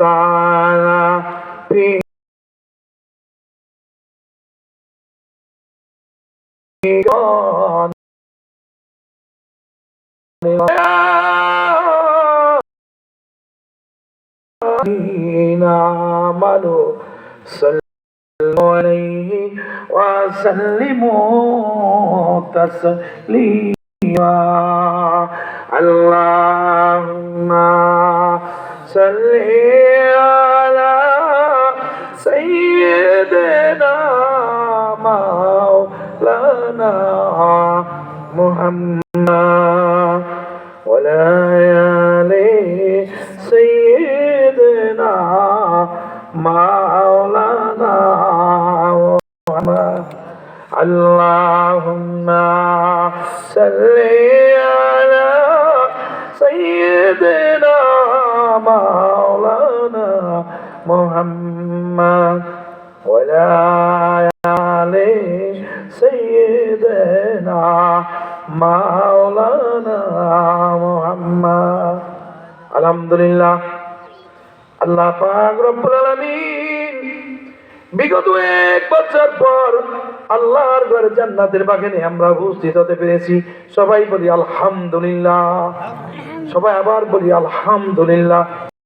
تعالى في آمنوا صلوا عليه وسلموا تسليما اللهم صل على سيدنا مولانا محمد وعلى آل سيدنا مولانا محمد اللهم صل على سيدنا مولانا محمد وعلى آل سيدنا مولانا محمد আলহামদুলিল্লাহ আল্লাহ পাক রব্বুল আলামিন বিগত 1 বছর পর আল্লাহর ঘরে জান্নাতের বাগানে আমরা উপস্থিত হতে পেরেছি সবাই বলি আলহামদুলিল্লাহ সবাই আবার বলি আলহামদুলিল্লাহ